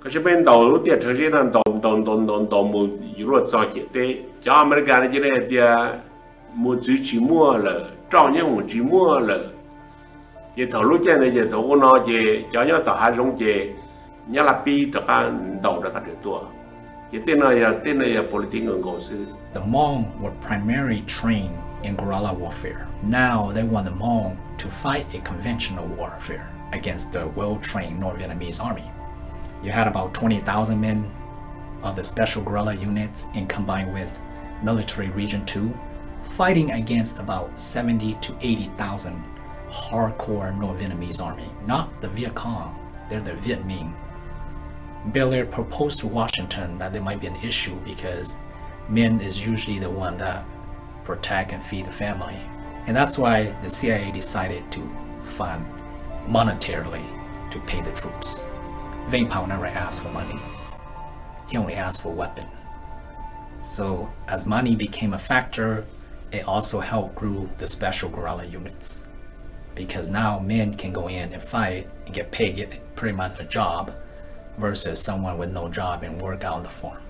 可是边道路的车些人到木有了早些的，像我们干的这类的，木最寂寞了，照年木寂寞了，这头路见的这头我呢这，叫要到还中这，你那比这个道这个的多，这对那也不一定能够是。The Hmong were primarily trained in guerrilla warfare. Now they want the Hmong to fight a conventional warfare against the well-trained North Vietnamese army. You had about 20,000 men of the special guerrilla units in combined with military region 2, fighting against about 70 to 80,000 hardcore North Vietnamese army, not the Viet Cong, they're the Viet Minh. Bellaire proposed to Washington that there might be an issue because men is usually the one that protect and feed the family. And that's why the CIA decided to fund monetarily to pay the troops. Vang Pao never asked for money. He only asked for weapon. So as money became a factor, it also helped grow the special guerrilla units. Because now men can go in and fight and get paid, get pretty much a job, versus someone with no job and work out on the farm.